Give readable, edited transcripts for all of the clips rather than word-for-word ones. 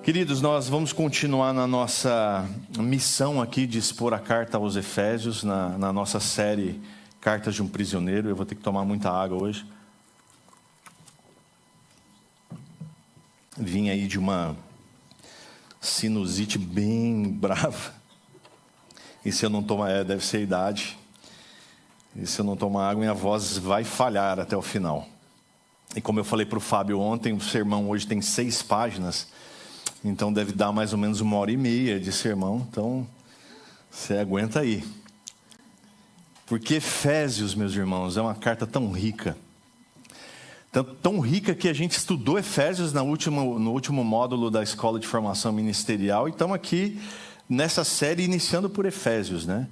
Queridos, nós vamos continuar na nossa missão aqui de expor a carta aos Efésios, na nossa série Cartas de um Prisioneiro. Eu vou ter que tomar muita água hoje. Vim aí de uma sinusite bem brava. E se eu não tomar, deve ser a idade. E se eu não tomar água, minha voz vai falhar até o final. E como eu falei para o Fábio ontem, o sermão hoje tem 6 páginas. Então deve dar mais ou menos 1h30 de sermão. Então, você aguenta aí. Porque Efésios, meus irmãos, é uma carta tão rica. Tão rica que a gente estudou Efésios no último módulo da Escola de Formação Ministerial. E estamos aqui nessa série iniciando por Efésios, né?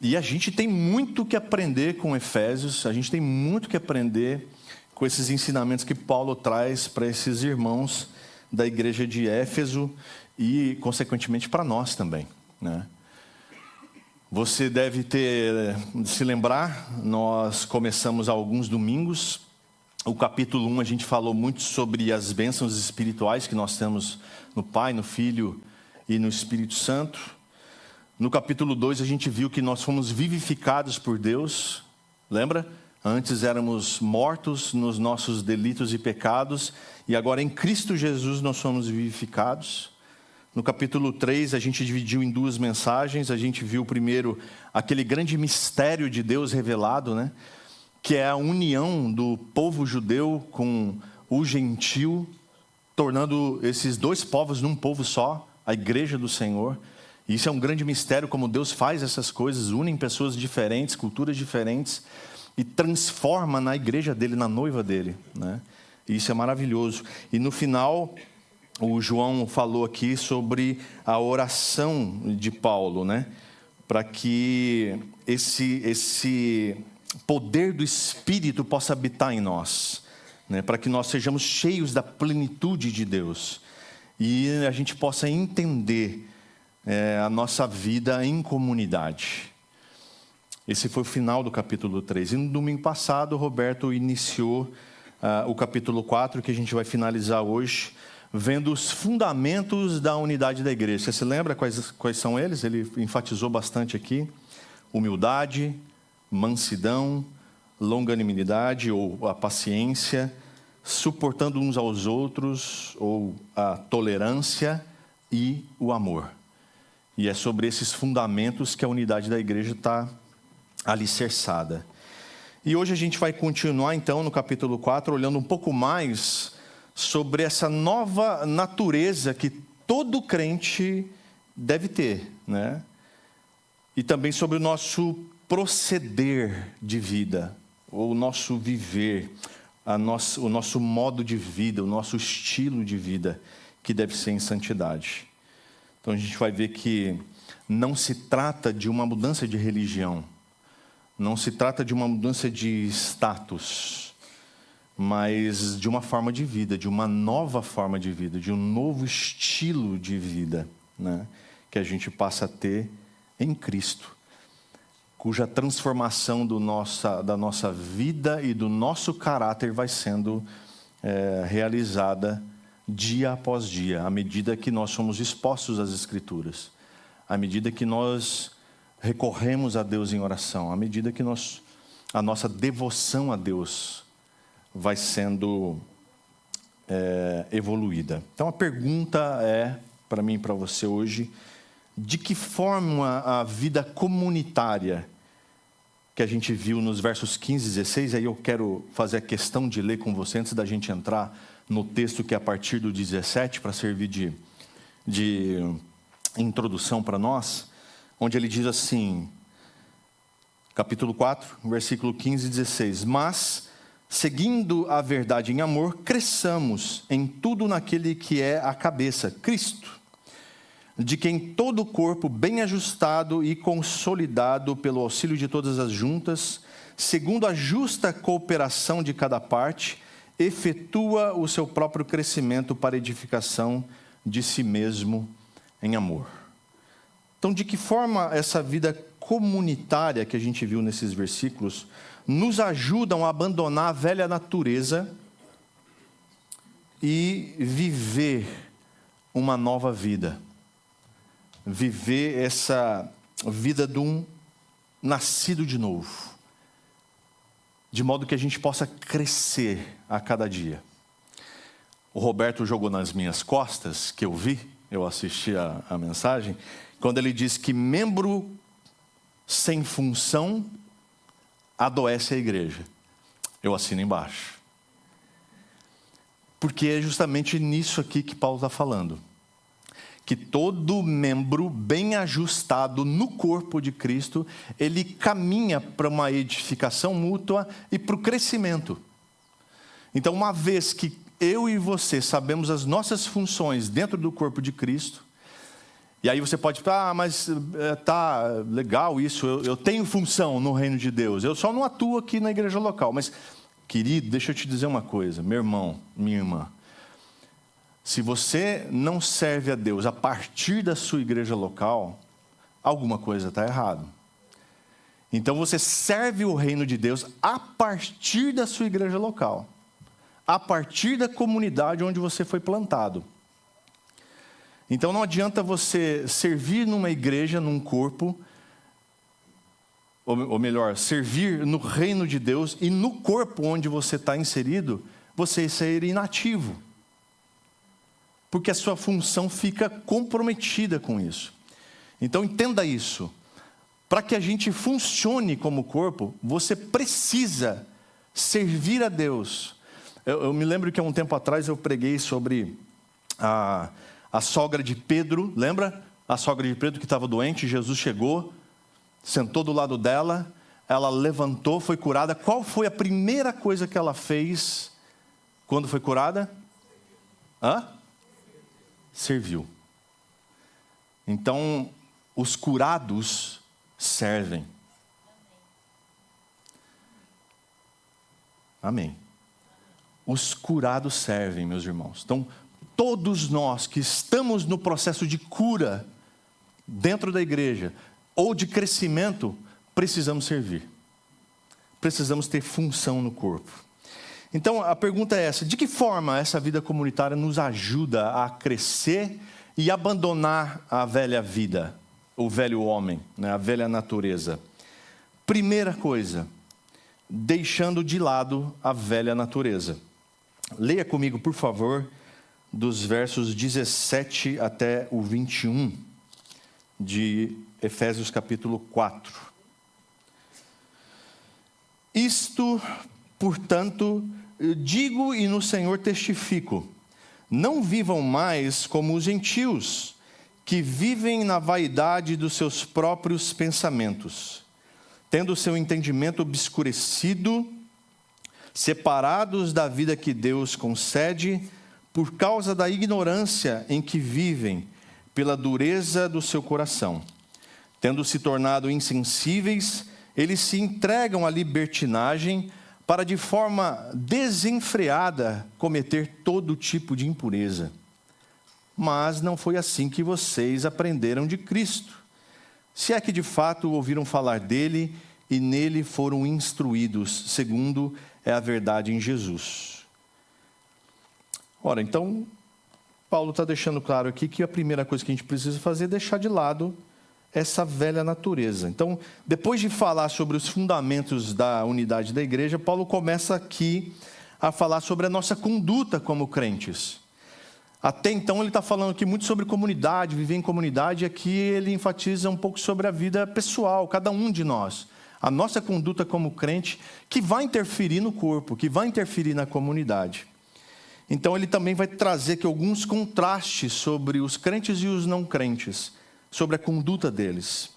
E a gente tem muito que aprender com Efésios. A gente tem muito que aprender com esses ensinamentos que Paulo traz para esses irmãos da igreja de Éfeso e, consequentemente, para nós também, né? Você deve se lembrar, nós começamos há alguns domingos. O capítulo 1 a gente falou muito sobre as bênçãos espirituais que nós temos no Pai, no Filho e no Espírito Santo. No capítulo 2 a gente viu que nós fomos vivificados por Deus, lembra? Antes éramos mortos nos nossos delitos e pecados, e agora em Cristo Jesus nós somos vivificados. No capítulo 3 a gente dividiu em 2 mensagens. A gente viu primeiro aquele grande mistério de Deus revelado, né? Que é a união do povo judeu com o gentil, tornando esses 2 povos num povo só, a igreja do Senhor. E isso é um grande mistério, como Deus faz essas coisas, une pessoas diferentes, culturas diferentes, e transforma na igreja dele, na noiva dele, né? E isso é maravilhoso. E no final, o João falou aqui sobre a oração de Paulo, né? Para que esse poder do Espírito possa habitar em nós, né? Para que nós sejamos cheios da plenitude de Deus. E a gente possa entender a nossa vida em comunidade. Esse foi o final do capítulo 3. E no domingo passado, o Roberto iniciou o capítulo 4, que a gente vai finalizar hoje, vendo os fundamentos da unidade da igreja. Você se lembra quais são eles? Ele enfatizou bastante aqui: humildade, mansidão, longanimidade ou a paciência, suportando uns aos outros, ou a tolerância e o amor. E é sobre esses fundamentos que a unidade da igreja está alicerçada. E hoje a gente vai continuar então no capítulo 4, olhando um pouco mais sobre essa nova natureza que todo crente deve ter, né? E também sobre o nosso proceder de vida, ou o nosso viver, o nosso modo de vida, o nosso estilo de vida, que deve ser em santidade. Então a gente vai ver que não se trata de uma mudança de religião, não se trata de uma mudança de status, mas de uma forma de vida, de uma nova forma de vida, de um novo estilo de vida, né? Que a gente passa a ter em Cristo, cuja transformação da nossa vida e do nosso caráter vai sendo realizada dia após dia, à medida que nós somos expostos às Escrituras, à medida que nós recorremos a Deus em oração, à medida que a nossa devoção a Deus vai sendo evoluída. Então a pergunta para mim e para você hoje: de que forma a vida comunitária que a gente viu nos versos 15 e 16, aí eu quero fazer a questão de ler com você antes da gente entrar no texto que é a partir do 17, para servir de introdução para nós, onde ele diz assim, capítulo 4, versículo 15 e 16: mas, seguindo a verdade em amor, cresçamos em tudo naquele que é a cabeça, Cristo, de quem todo o corpo, bem ajustado e consolidado pelo auxílio de todas as juntas, segundo a justa cooperação de cada parte, efetua o seu próprio crescimento para edificação de si mesmo em amor. Então, de que forma essa vida comunitária que a gente viu nesses versículos nos ajudam a abandonar a velha natureza e viver uma nova vida. Viver essa vida de um nascido de novo. De modo que a gente possa crescer a cada dia. O Roberto jogou nas minhas costas, que eu assisti a mensagem, quando ele diz que membro sem função adoece a igreja. Eu assino embaixo. Porque é justamente nisso aqui que Paulo está falando. Que todo membro bem ajustado no corpo de Cristo, ele caminha para uma edificação mútua e para o crescimento. Então, uma vez que eu e você sabemos as nossas funções dentro do corpo de Cristo, e aí você pode falar, mas tá legal isso, eu tenho função no reino de Deus, eu só não atuo aqui na igreja local. Mas, querido, deixa eu te dizer uma coisa, meu irmão, minha irmã. Se você não serve a Deus a partir da sua igreja local, alguma coisa está errada. Então você serve o reino de Deus a partir da sua igreja local. A partir da comunidade onde você foi plantado. Então não adianta você servir numa igreja, num corpo, ou melhor, servir no reino de Deus e no corpo onde você está inserido, você ser inativo. Porque a sua função fica comprometida com isso. Então entenda isso. Para que a gente funcione como corpo, você precisa servir a Deus. Eu me lembro que há um tempo atrás eu preguei sobre a sogra de Pedro, lembra? A sogra de Pedro que estava doente, Jesus chegou, sentou do lado dela, ela levantou, foi curada. Qual foi a primeira coisa que ela fez quando foi curada? Serviu. Então, os curados servem. Amém. Os curados servem, meus irmãos. Então, todos nós que estamos no processo de cura dentro da igreja ou de crescimento, precisamos servir. Precisamos ter função no corpo. Então, a pergunta é essa: de que forma essa vida comunitária nos ajuda a crescer e abandonar a velha vida, o velho homem, né, a velha natureza? Primeira coisa, deixando de lado a velha natureza. Leia comigo, por favor, dos versos 17 até o 21 de Efésios capítulo 4. Isto, portanto, digo e no Senhor testifico: não vivam mais como os gentios, que vivem na vaidade dos seus próprios pensamentos, tendo seu entendimento obscurecido, separados da vida que Deus concede, por causa da ignorância em que vivem, pela dureza do seu coração. Tendo se tornado insensíveis, eles se entregam à libertinagem para, de forma desenfreada, cometer todo tipo de impureza. Mas não foi assim que vocês aprenderam de Cristo, se é que de fato ouviram falar dele e nele foram instruídos, segundo é a verdade em Jesus. Ora, então, Paulo está deixando claro aqui que a primeira coisa que a gente precisa fazer é deixar de lado essa velha natureza. Então, depois de falar sobre os fundamentos da unidade da igreja, Paulo começa aqui a falar sobre a nossa conduta como crentes. Até então ele está falando aqui muito sobre comunidade, viver em comunidade, e aqui ele enfatiza um pouco sobre a vida pessoal, cada um de nós. A nossa conduta como crente, que vai interferir no corpo, que vai interferir na comunidade. Então ele também vai trazer aqui alguns contrastes sobre os crentes e os não crentes, sobre a conduta deles.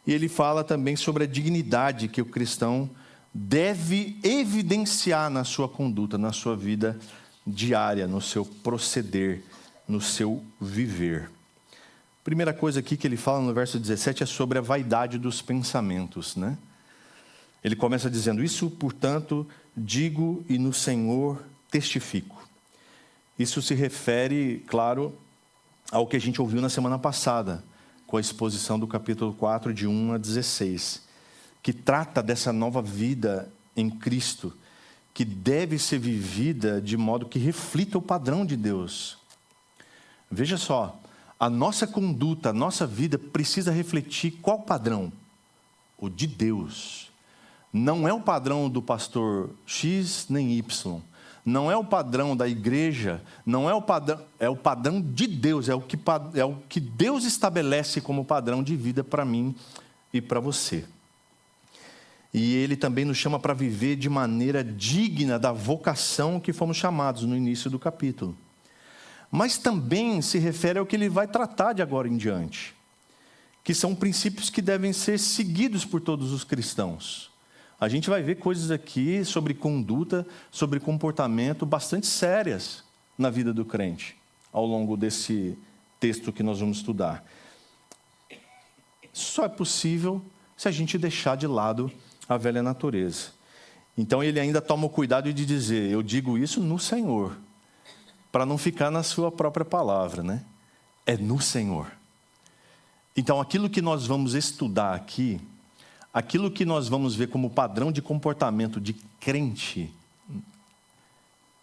E ele fala também sobre a dignidade que o cristão deve evidenciar na sua conduta, na sua vida diária, no seu proceder, no seu viver. Primeira coisa aqui que ele fala no verso 17 é sobre a vaidade dos pensamentos, né? Ele começa dizendo: isso, portanto, digo e no Senhor testifico. Isso se refere, claro, ao que a gente ouviu na semana passada, com a exposição do capítulo 4, de 1 a 16, que trata dessa nova vida em Cristo, que deve ser vivida de modo que reflita o padrão de Deus. Veja só, a nossa conduta, a nossa vida precisa refletir qual padrão? O de Deus. Não é o padrão do pastor X nem Y. Não é o padrão da igreja, não é o padrão de Deus, é o que Deus estabelece como padrão de vida para mim e para você. E Ele também nos chama para viver de maneira digna da vocação que fomos chamados no início do capítulo. Mas também se refere ao que Ele vai tratar de agora em diante, que são princípios que devem ser seguidos por todos os cristãos. A gente vai ver coisas aqui sobre conduta, sobre comportamento bastante sérias na vida do crente, ao longo desse texto que nós vamos estudar. Só é possível se a gente deixar de lado a velha natureza. Então ele ainda toma o cuidado de dizer, eu digo isso no Senhor, para não ficar na sua própria palavra, né? É no Senhor. Então aquilo que nós vamos estudar aqui, aquilo que nós vamos ver como padrão de comportamento de crente,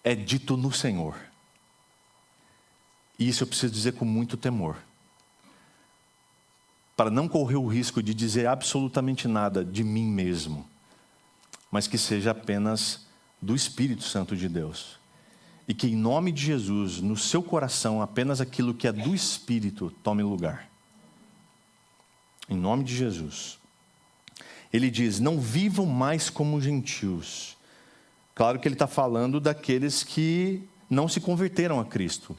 é dito no Senhor. E isso eu preciso dizer com muito temor. Para não correr o risco de dizer absolutamente nada de mim mesmo, mas que seja apenas do Espírito Santo de Deus. E que em nome de Jesus, no seu coração, apenas aquilo que é do Espírito tome lugar. Em nome de Jesus. Ele diz, não vivam mais como gentios. Claro que ele está falando daqueles que não se converteram a Cristo.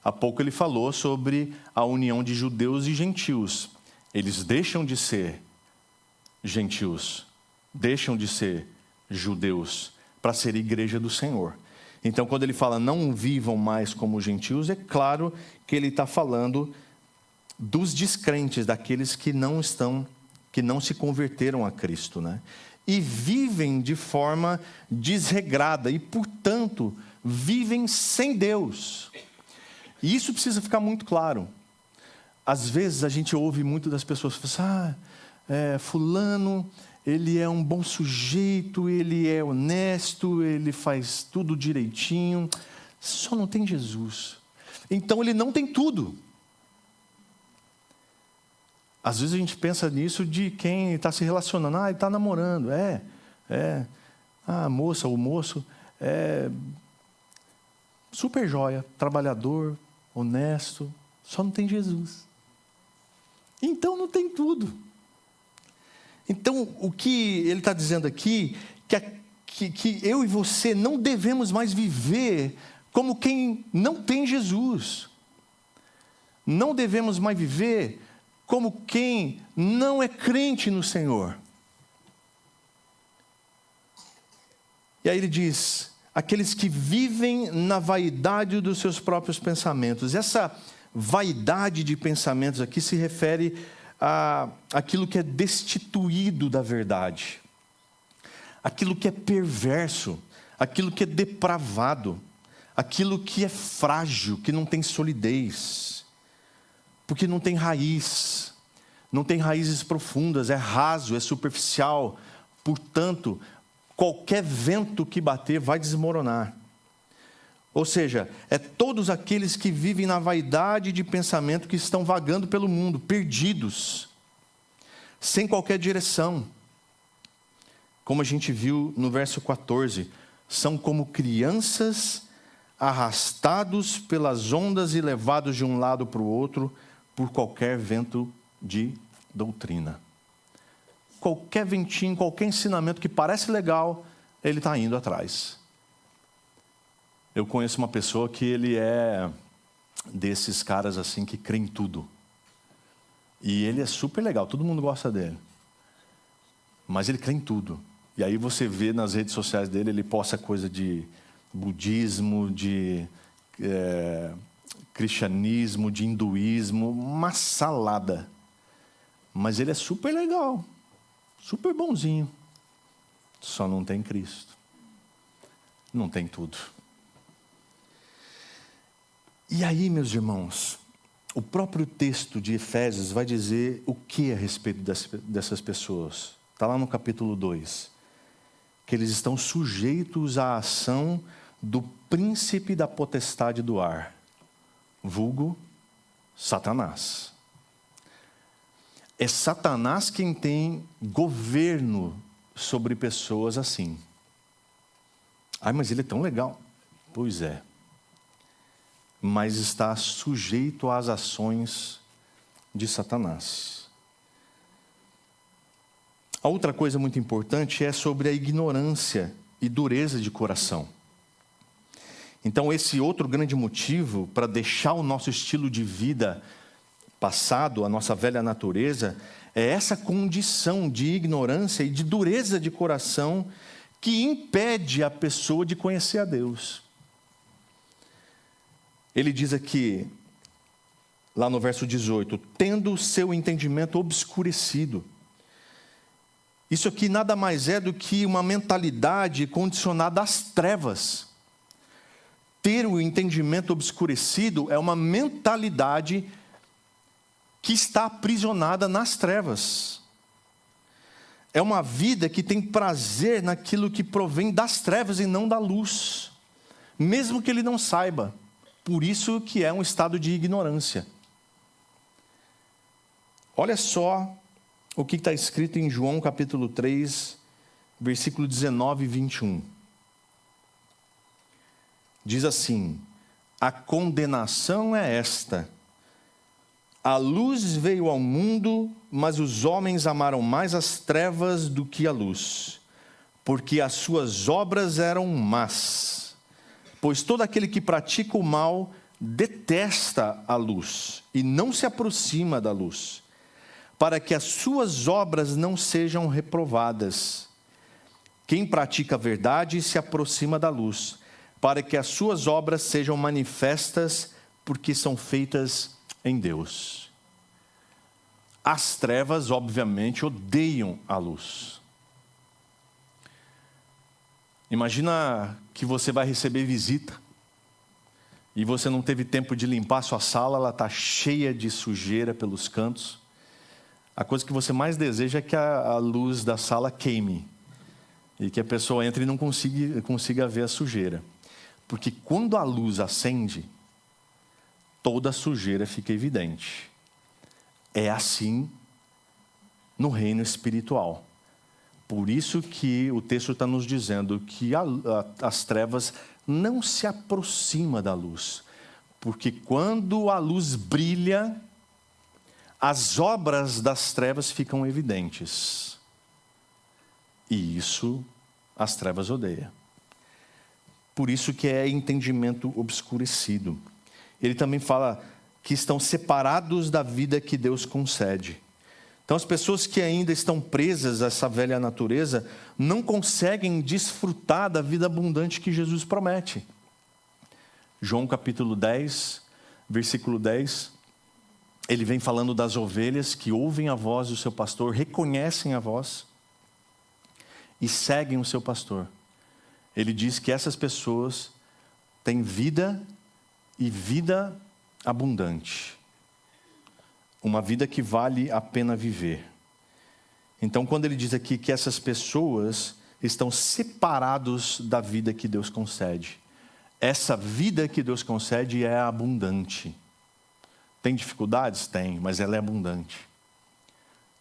Há pouco ele falou sobre a união de judeus e gentios. Eles deixam de ser gentios, deixam de ser judeus, para ser igreja do Senhor. Então, quando ele fala, não vivam mais como gentios, é claro que ele está falando dos descrentes, daqueles que não se converteram a Cristo, né? E vivem de forma desregrada e, portanto, vivem sem Deus. E isso precisa ficar muito claro. Às vezes a gente ouve muito das pessoas falar fulano, ele é um bom sujeito, ele é honesto, ele faz tudo direitinho, só não tem Jesus. Então ele não tem tudo. Às vezes a gente pensa nisso de quem está se relacionando. Ele está namorando. A moça, o moço é super joia, trabalhador, honesto, só não tem Jesus. Então não tem tudo. Então o que ele está dizendo aqui, que eu e você não devemos mais viver como quem não tem Jesus. Não devemos mais viver como quem não é crente no Senhor. E aí ele diz, aqueles que vivem na vaidade dos seus próprios pensamentos. Essa vaidade de pensamentos aqui se refere àquilo que é destituído da verdade. Aquilo que é perverso, aquilo que é depravado, aquilo que é frágil, que não tem solidez. Porque não tem raiz, não tem raízes profundas, é raso, é superficial. Portanto, qualquer vento que bater vai desmoronar. Ou seja, é todos aqueles que vivem na vaidade de pensamento que estão vagando pelo mundo, perdidos, sem qualquer direção. Como a gente viu no verso 14, são como crianças arrastados pelas ondas e levados de um lado para o outro, por qualquer vento de doutrina. Qualquer ventinho, qualquer ensinamento que parece legal, ele está indo atrás. Eu conheço uma pessoa que ele é desses caras assim que crê em tudo. E ele é super legal, todo mundo gosta dele. Mas ele crê em tudo. E aí você vê nas redes sociais dele, ele posta coisa de budismo, de cristianismo, de hinduísmo, uma salada. Mas ele é super legal, super bonzinho. Só não tem Cristo. Não tem tudo. E aí, meus irmãos, o próprio texto de Efésios vai dizer o que a respeito dessas pessoas. Está lá no capítulo 2. Que eles estão sujeitos à ação do príncipe da potestade do ar. vulgo Satanás. É Satanás quem tem governo sobre pessoas assim. Ai, mas ele é tão legal. Pois é. Mas está sujeito às ações de Satanás. A outra coisa muito importante é sobre a ignorância e dureza de coração. Então, esse outro grande motivo para deixar o nosso estilo de vida passado, a nossa velha natureza, é essa condição de ignorância e de dureza de coração que impede a pessoa de conhecer a Deus. Ele diz aqui, lá no verso 18, tendo o seu entendimento obscurecido. Isso aqui nada mais é do que uma mentalidade condicionada às trevas. Ter o entendimento obscurecido é uma mentalidade que está aprisionada nas trevas. É uma vida que tem prazer naquilo que provém das trevas e não da luz, mesmo que ele não saiba. Por isso que é um estado de ignorância. Olha só o que está escrito em João capítulo 3, versículo 19 e 21. Diz assim: a condenação é esta: a luz veio ao mundo, mas os homens amaram mais as trevas do que a luz, porque as suas obras eram más. Pois todo aquele que pratica o mal detesta a luz e não se aproxima da luz, para que as suas obras não sejam reprovadas. Quem pratica a verdade se aproxima da luz, para que as suas obras sejam manifestas, porque são feitas em Deus. As trevas, obviamente, odeiam a luz. Imagina que você vai receber visita e você não teve tempo de limpar a sua sala, ela está cheia de sujeira pelos cantos. A coisa que você mais deseja é que a luz da sala queime e que a pessoa entre e não consiga ver a sujeira. Porque quando a luz acende, toda a sujeira fica evidente. É assim no reino espiritual. Por isso que o texto está nos dizendo que as trevas não se aproximam da luz. Porque quando a luz brilha, as obras das trevas ficam evidentes. E isso as trevas odeiam. Por isso que é entendimento obscurecido. Ele também fala que estão separados da vida que Deus concede. Então, as pessoas que ainda estão presas a essa velha natureza não conseguem desfrutar da vida abundante que Jesus promete. João capítulo 10, versículo 10, ele vem falando das ovelhas que ouvem a voz do seu pastor, reconhecem a voz e seguem o seu pastor. Ele diz que essas pessoas têm vida e vida abundante. Uma vida que vale a pena viver. Então, quando ele diz aqui que essas pessoas estão separados da vida que Deus concede, essa vida que Deus concede é abundante. Tem dificuldades? Tem, mas ela é abundante.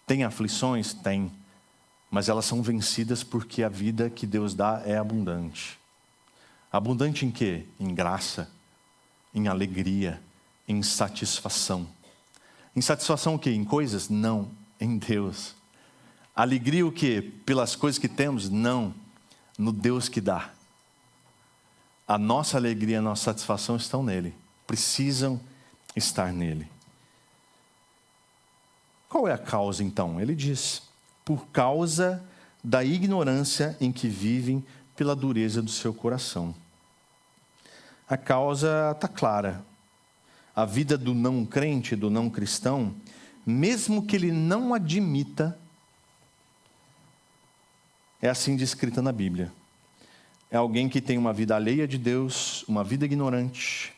Tem aflições? Tem. Mas elas são vencidas porque a vida que Deus dá é abundante. Abundante em quê? Em graça, em alegria, em satisfação. Em satisfação o quê? Em coisas? Não, em Deus. Alegria o quê? Pelas coisas que temos? Não, no Deus que dá. A nossa alegria e a nossa satisfação estão nele. Precisam estar nele. Qual é a causa então? Ele diz: por causa da ignorância em que vivem pela dureza do seu coração. A causa está clara. A vida do não crente, do não cristão, mesmo que ele não admita, é assim descrita na Bíblia. É alguém que tem uma vida alheia de Deus, uma vida ignorante,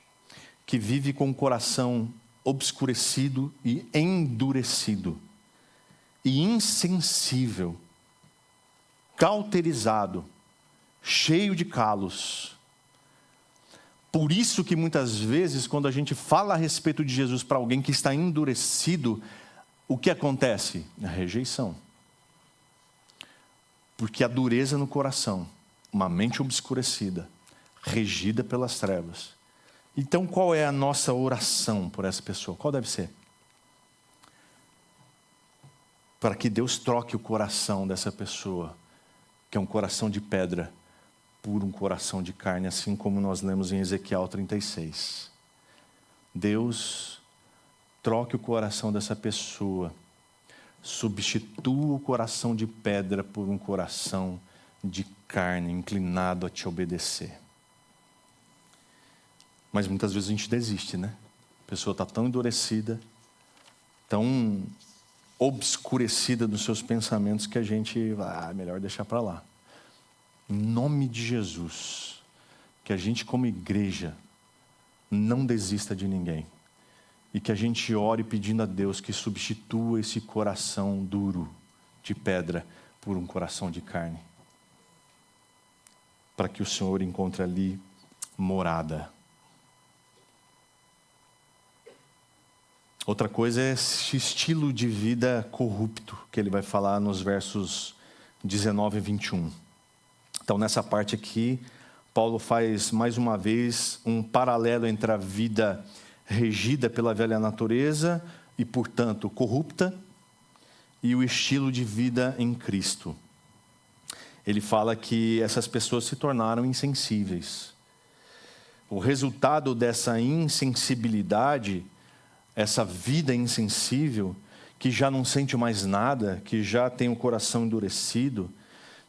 que vive com o coração obscurecido e endurecido, e insensível, cauterizado, cheio de calos. Por isso que muitas vezes, quando a gente fala a respeito de Jesus para alguém que está endurecido, o que acontece? A rejeição. Porque a dureza no coração, uma mente obscurecida, regida pelas trevas. Então, qual é a nossa oração por essa pessoa? Qual deve ser? Para que Deus troque o coração dessa pessoa, que é um coração de pedra, por um coração de carne, assim como nós lemos em Ezequiel 36. Deus troque o coração dessa pessoa, substitua o coração de pedra por um coração de carne, inclinado a te obedecer. Mas muitas vezes a gente desiste, né? A pessoa está tão endurecida, tão obscurecida nos seus pensamentos, que a gente vai, melhor deixar para lá. Em nome de Jesus, que a gente como igreja não desista de ninguém. E que a gente ore pedindo a Deus que substitua esse coração duro de pedra por um coração de carne. Para que o Senhor encontre ali morada. Outra coisa é esse estilo de vida corrupto, que ele vai falar nos versos 19 e 21. Então, nessa parte aqui, Paulo faz mais uma vez um paralelo entre a vida regida pela velha natureza e, portanto, corrupta, e o estilo de vida em Cristo. Ele fala que essas pessoas se tornaram insensíveis. O resultado dessa insensibilidade, essa vida insensível, que já não sente mais nada, que já tem o coração endurecido,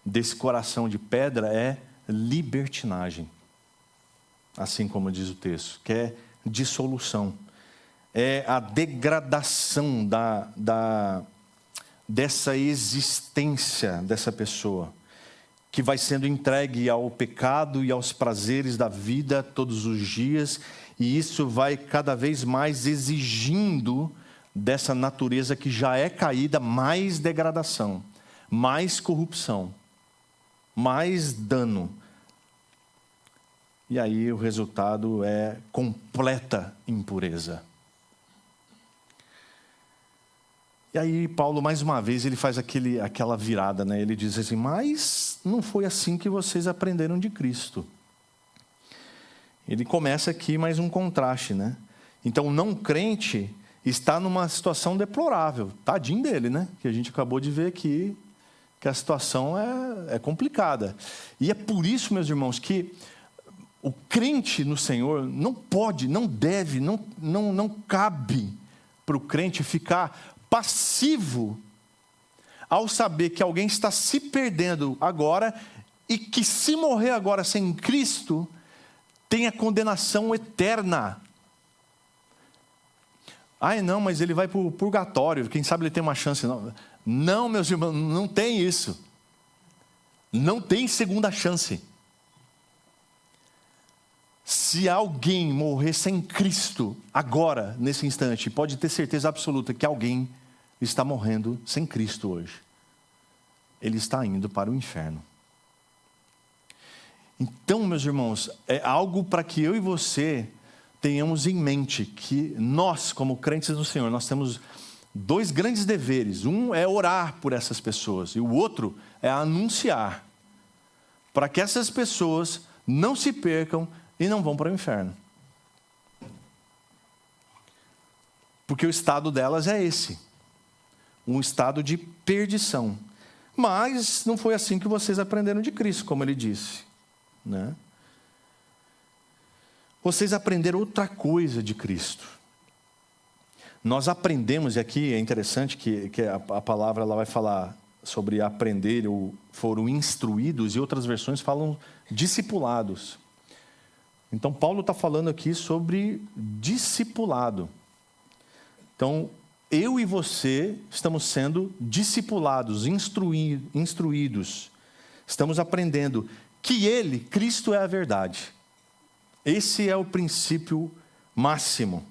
desse coração de pedra é libertinagem. Assim como diz o texto, que é dissolução. É a degradação dessa existência dessa pessoa, que vai sendo entregue ao pecado e aos prazeres da vida todos os dias, e isso vai cada vez mais exigindo dessa natureza que já é caída mais degradação, mais corrupção, mais dano. E aí o resultado é completa impureza. E aí Paulo, mais uma vez, ele faz aquela virada, né? Ele diz assim, mas não foi assim que vocês aprenderam de Cristo. Ele começa aqui mais um contraste, né? Então, o não crente está numa situação deplorável. Tadinho dele, né? Que a gente acabou de ver aqui, que a situação é complicada. E é por isso, meus irmãos, que o crente no Senhor não pode, não deve, não cabe para o crente ficar passivo ao saber que alguém está se perdendo agora e que, se morrer agora sem Cristo, tem a condenação eterna. Ai, não, mas ele vai para o purgatório, quem sabe ele tem uma chance. Não, meus irmãos, não tem isso. Não tem segunda chance. Se alguém morrer sem Cristo, agora, nesse instante, pode ter certeza absoluta que alguém está morrendo sem Cristo hoje. Ele está indo para o inferno. Então, meus irmãos, é algo para que eu e você tenhamos em mente que nós, como crentes do Senhor, nós temos dois grandes deveres. Um é orar por essas pessoas e o outro é anunciar para que essas pessoas não se percam e não vão para o inferno. Porque o estado delas é esse, um estado de perdição. Mas não foi assim que vocês aprenderam de Cristo, como ele disse, né? Vocês aprenderam outra coisa de Cristo. Nós aprendemos, e aqui é interessante que a palavra ela vai falar sobre aprender, ou foram instruídos, e outras versões falam discipulados. Então, Paulo está falando aqui sobre discipulado. Então, eu e você estamos sendo discipulados, instruídos. Estamos aprendendo que Ele, Cristo, é a verdade. Esse é o princípio máximo.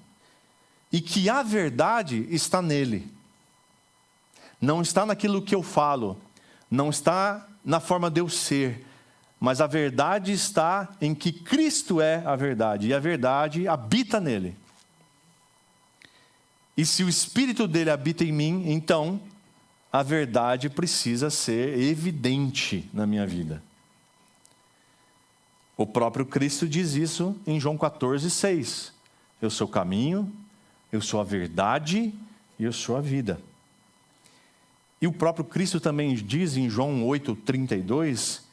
E que a verdade está nele. Não está naquilo que eu falo. Não está na forma de eu ser. mas a verdade está em que Cristo é a verdade, e a verdade habita nele. E se o Espírito dele habita em mim, então a verdade precisa ser evidente na minha vida. O próprio Cristo diz isso em João 14:6. Eu sou o caminho, eu sou a verdade e eu sou a vida. E o próprio Cristo também diz em João 8:32,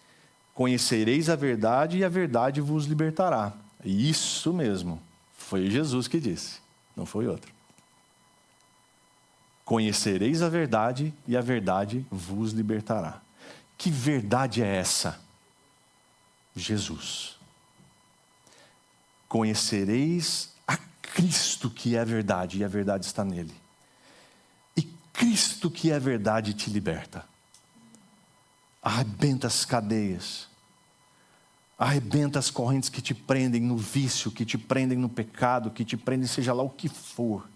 conhecereis a verdade e a verdade vos libertará. Isso mesmo, foi Jesus que disse, não foi outro. Conhecereis a verdade e a verdade vos libertará. Que verdade é essa? Jesus. Conhecereis a Cristo que é a verdade, e a verdade está nele. E Cristo que é a verdade te liberta. Arrebenta as cadeias. Arrebenta as correntes que te prendem no vício, que te prendem no pecado, que te prendem seja lá o que for.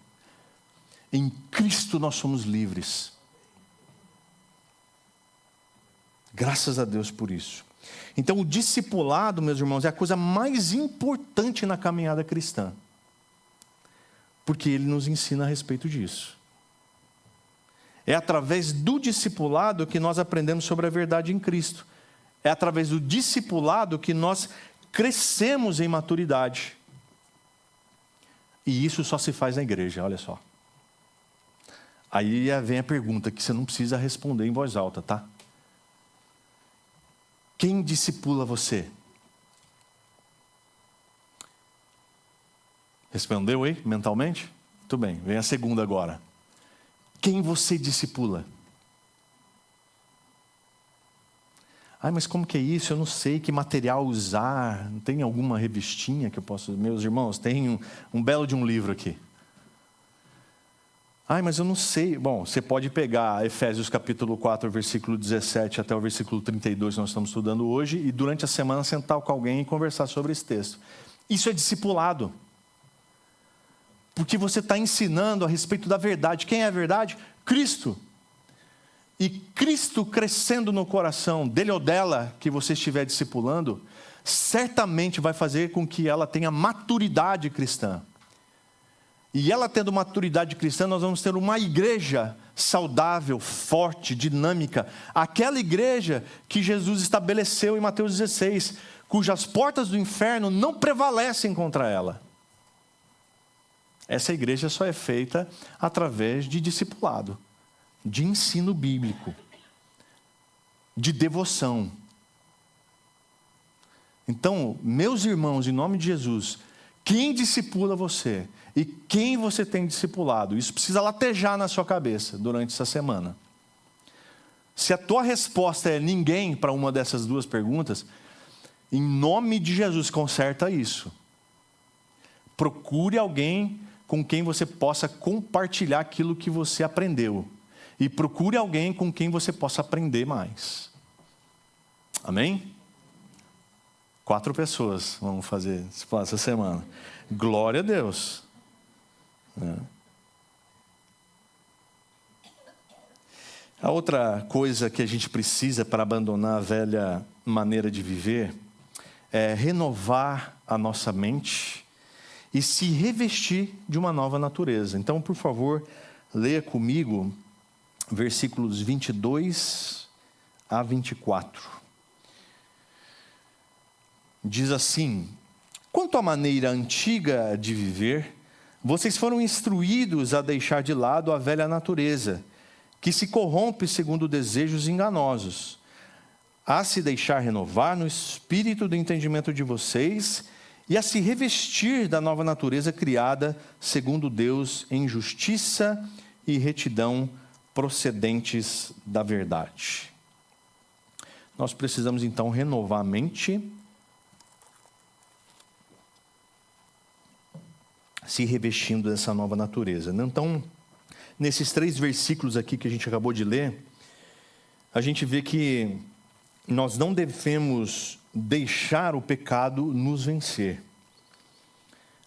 Em Cristo nós somos livres. Graças a Deus por isso. Então o discipulado, meus irmãos, é a coisa mais importante na caminhada cristã. Porque ele nos ensina a respeito disso. É através do discipulado que nós aprendemos sobre a verdade em Cristo. É através do discipulado que nós crescemos em maturidade. E isso só se faz na igreja, olha só. Aí vem a pergunta que você não precisa responder em voz alta, tá? Quem discipula você? Respondeu aí, mentalmente? Muito bem, vem a segunda agora. Quem você discipula? Mas como que é isso? Eu não sei que material usar. Não tem alguma revistinha que eu possa... Meus irmãos, tem um belo de um livro aqui. Mas eu não sei. Bom, você pode pegar Efésios capítulo 4, versículo 17 até o versículo 32 que nós estamos estudando hoje, e durante a semana sentar com alguém e conversar sobre esse texto. Isso é discipulado. Porque você está ensinando a respeito da verdade. Quem é a verdade? Cristo. E Cristo crescendo no coração dele ou dela que você estiver discipulando, certamente vai fazer com que ela tenha maturidade cristã. E ela tendo maturidade cristã, nós vamos ter uma igreja saudável, forte, dinâmica. Aquela igreja que Jesus estabeleceu em Mateus 16, cujas portas do inferno não prevalecem contra ela. Essa igreja só é feita através de discipulado, de ensino bíblico, de devoção. Então, meus irmãos, em nome de Jesus, quem discipula você e quem você tem discipulado, isso precisa latejar na sua cabeça durante essa semana. Se a tua resposta é ninguém para uma dessas duas perguntas, em nome de Jesus, conserta isso. Procure alguém com quem você possa compartilhar aquilo que você aprendeu. E procure alguém com quem você possa aprender mais. Amém? 4 pessoas vamos fazer essa semana. Glória a Deus. A outra coisa que a gente precisa para abandonar a velha maneira de viver é renovar a nossa mente e se revestir de uma nova natureza. Então, por favor, leia comigo versículos 22 a 24. Diz assim: quanto à maneira antiga de viver, vocês foram instruídos a deixar de lado a velha natureza, que se corrompe segundo desejos enganosos, a se deixar renovar no espírito do entendimento de vocês e a se revestir da nova natureza criada segundo Deus em justiça e retidão procedentes da verdade. Nós precisamos então renovar a mente, se revestindo dessa nova natureza. Então, nesses 3 versículos aqui que a gente acabou de ler, a gente vê que nós não devemos deixar o pecado nos vencer,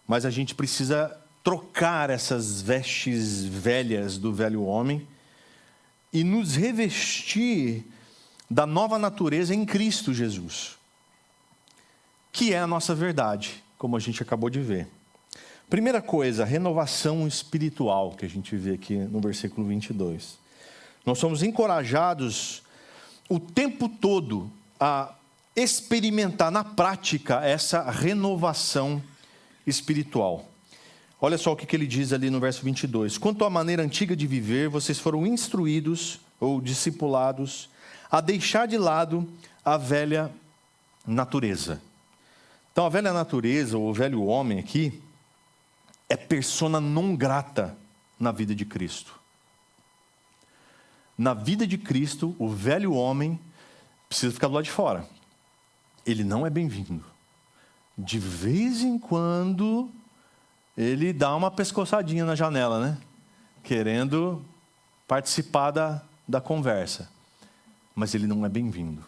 mas a gente precisa trocar essas vestes velhas do velho homem e nos revestir da nova natureza em Cristo Jesus. que é a nossa verdade, como a gente acabou de ver. Primeira coisa, renovação espiritual, que a gente vê aqui no versículo 22. Nós somos encorajados o tempo todo a experimentar na prática essa renovação espiritual. Olha só o que ele diz ali no verso 22. Quanto à maneira antiga de viver, vocês foram instruídos ou discipulados a deixar de lado a velha natureza. Então, a velha natureza, ou o velho homem aqui, é persona non grata na vida de Cristo. Na vida de Cristo, o velho homem precisa ficar do lado de fora. Ele não é bem-vindo. De vez em quando, ele dá uma pescoçadinha na janela, né? Querendo participar da conversa. Mas ele não é bem-vindo.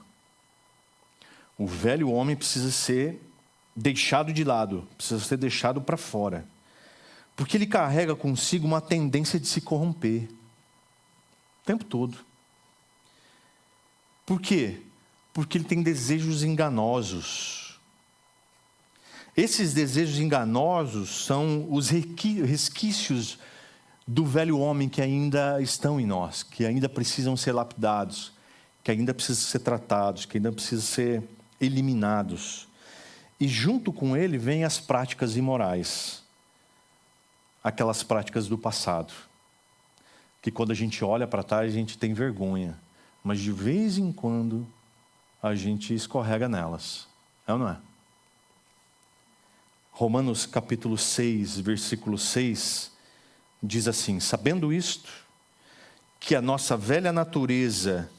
O velho homem precisa ser deixado de lado, precisa ser deixado para fora. Porque ele carrega consigo uma tendência de se corromper. O tempo todo. Por quê? Porque ele tem desejos enganosos. Esses desejos enganosos são os resquícios do velho homem que ainda estão em nós, que ainda precisam ser lapidados, que ainda precisam ser tratados, que ainda precisam ser eliminados. E junto com ele vêm as práticas imorais. Aquelas práticas do passado. Que quando a gente olha para trás, a gente tem vergonha. Mas de vez em quando, a gente escorrega nelas. É ou não é? Romanos capítulo 6, versículo 6, diz assim: sabendo isto, que a nossa velha natureza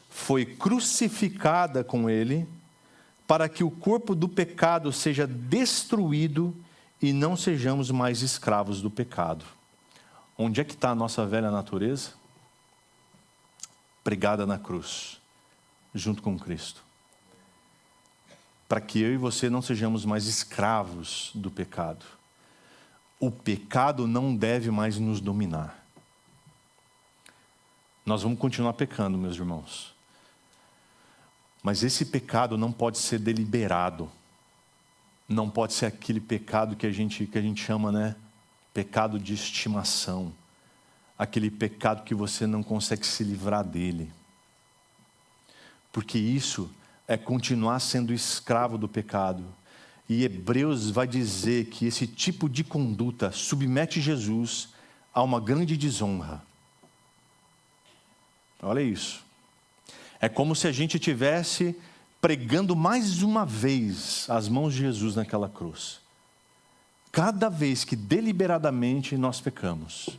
foi crucificada com ele, para que o corpo do pecado seja destruído e não sejamos mais escravos do pecado. Onde é que está a nossa velha natureza? Pregada na cruz, junto com Cristo. Para que eu e você não sejamos mais escravos do pecado. O pecado não deve mais nos dominar. Nós vamos continuar pecando, meus irmãos. Mas esse pecado não pode ser deliberado. Não pode ser aquele pecado que a gente chama, né? Pecado de estimação. Aquele pecado que você não consegue se livrar dele. Porque isso é continuar sendo escravo do pecado. E Hebreus vai dizer que esse tipo de conduta submete Jesus a uma grande desonra. Olha isso. É como se a gente tivesse pregando mais uma vez as mãos de Jesus naquela cruz. Cada vez que deliberadamente nós pecamos.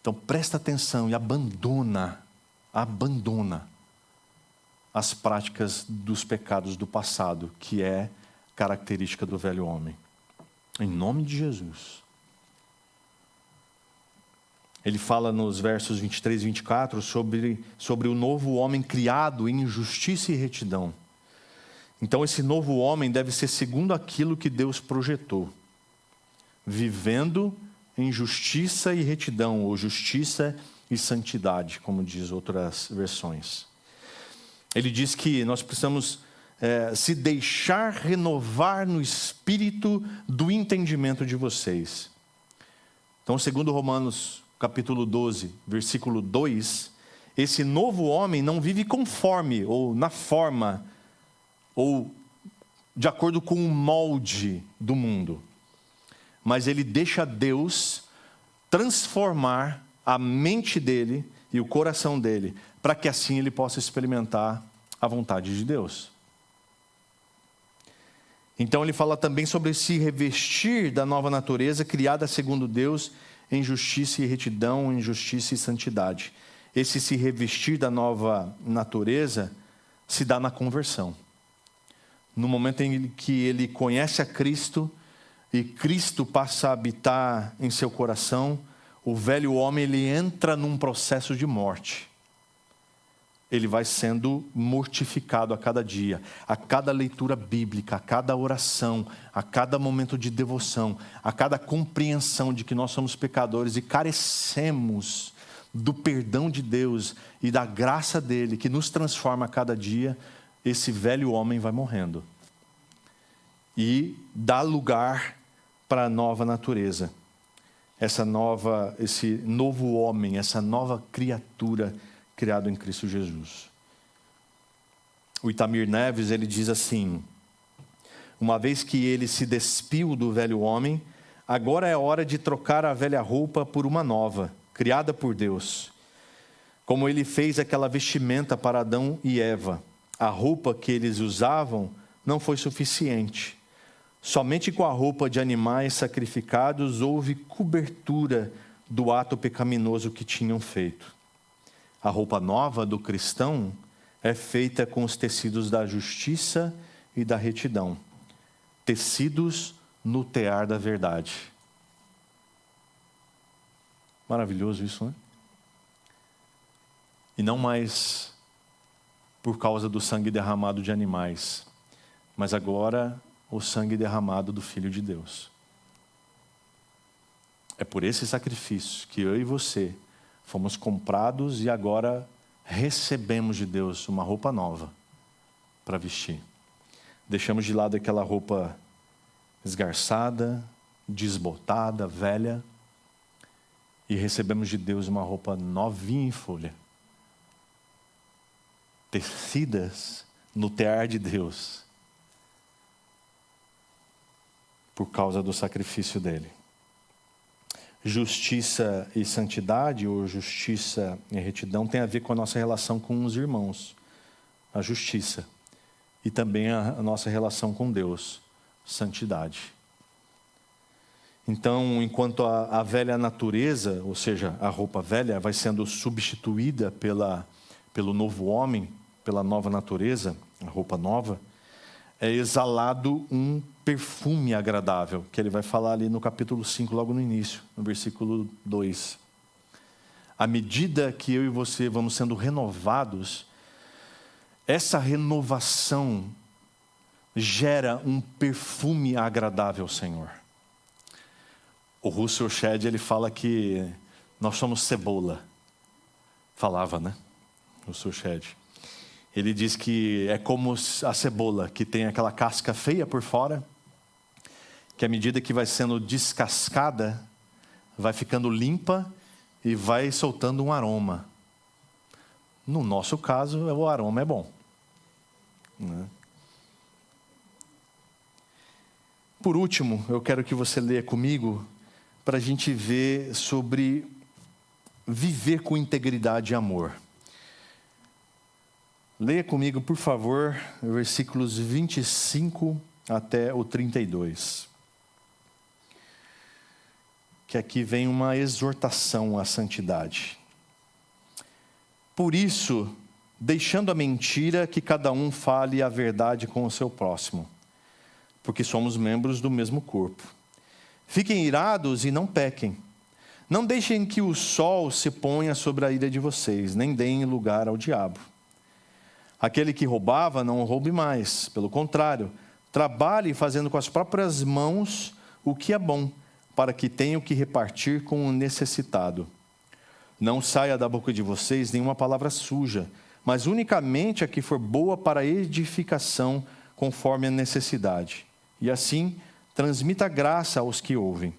Então presta atenção e abandona as práticas dos pecados do passado, que é característica do velho homem. Em nome de Jesus. Ele fala nos versos 23 e 24 sobre o novo homem criado em justiça e retidão. Então esse novo homem deve ser segundo aquilo que Deus projetou. Vivendo em justiça e retidão, ou justiça e santidade, como diz outras versões. Ele diz que nós precisamos se deixar renovar no espírito do entendimento de vocês. Então, segundo Romanos capítulo 12, versículo 2, esse novo homem não vive conforme, ou na forma, ou de acordo com o molde do mundo. Mas ele deixa Deus transformar a mente dele e o coração dele, para que assim ele possa experimentar a vontade de Deus. Então ele fala também sobre se revestir da nova natureza, criada segundo Deus, em justiça e retidão, em justiça e santidade. Esse se revestir da nova natureza se dá na conversão. No momento em que ele conhece a Cristo, e Cristo passa a habitar em seu coração, o velho homem ele entra num processo de morte. Ele vai sendo mortificado a cada dia, a cada leitura bíblica, a cada oração, a cada momento de devoção, a cada compreensão de que nós somos pecadores e carecemos do perdão de Deus e da graça dele, que nos transforma a cada dia. Esse velho homem vai morrendo. e dá lugar para a nova natureza. Esse novo homem, essa nova criatura criado em Cristo Jesus. O Itamir Neves, ele diz assim: uma vez que ele se despiu do velho homem, agora é hora de trocar a velha roupa por uma nova, criada por Deus. Como ele fez aquela vestimenta para Adão e Eva, a roupa que eles usavam não foi suficiente. Somente com a roupa de animais sacrificados houve cobertura do ato pecaminoso que tinham feito. A roupa nova do cristão é feita com os tecidos da justiça e da retidão, tecidos no tear da verdade. Maravilhoso isso, né? E não mais por causa do sangue derramado de animais, mas agora o sangue derramado do Filho de Deus. É por esse sacrifício que eu e você fomos comprados e agora recebemos de Deus uma roupa nova para vestir. Deixamos de lado aquela roupa esgarçada, desbotada, velha, e recebemos de Deus uma roupa novinha em folha, tecidas no tear de Deus, por causa do sacrifício dele. Justiça e santidade, ou justiça e retidão, tem a ver com a nossa relação com os irmãos, a justiça, e também a nossa relação com Deus, santidade. Então, enquanto a velha natureza, ou seja, a roupa velha, vai sendo substituída pelo novo homem, pela nova natureza, a roupa nova, é exalado um perfume agradável, que ele vai falar ali no capítulo 5, logo no início, no versículo 2. À medida que eu e você vamos sendo renovados, essa renovação gera um perfume agradável ao Senhor. O Russell Shedd, ele fala que nós somos cebola. Falava, né? O Russell Shedd. Ele diz que é como a cebola, que tem aquela casca feia por fora, que à medida que vai sendo descascada, vai ficando limpa e vai soltando um aroma. No nosso caso, o aroma é bom, né? Por último, eu quero que você leia comigo para a gente ver sobre viver com integridade e amor. Leia comigo, por favor, versículos 25 até o 32. Que aqui vem uma exortação à santidade. Por isso, deixando a mentira, que cada um fale a verdade com o seu próximo, porque somos membros do mesmo corpo. Fiquem irados e não pequem. Não deixem que o sol se ponha sobre a ira de vocês, nem deem lugar ao diabo. Aquele que roubava, não roube mais. Pelo contrário, trabalhe fazendo com as próprias mãos o que é bom, para que tenha o que repartir com o necessitado. Não saia da boca de vocês nenhuma palavra suja, mas unicamente a que for boa para edificação, conforme a necessidade. E assim, transmita graça aos que ouvem.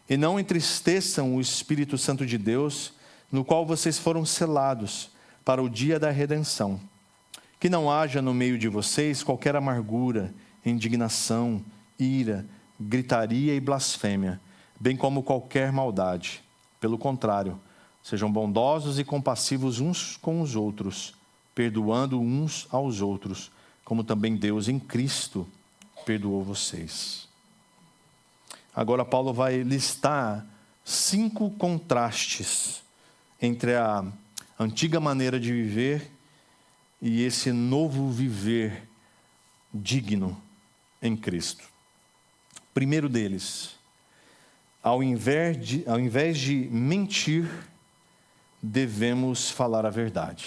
E não entristeçam o Espírito Santo de Deus, no qual vocês foram selados para o dia da redenção. Que não haja no meio de vocês qualquer amargura, indignação, ira, gritaria e blasfêmia, bem como qualquer maldade. Pelo contrário, sejam bondosos e compassivos uns com os outros, perdoando uns aos outros, como também Deus em Cristo perdoou vocês. Agora Paulo vai listar 5 contrastes entre a antiga maneira de viver e esse novo viver digno em Cristo. Primeiro deles, ao invés de mentir, devemos falar a verdade.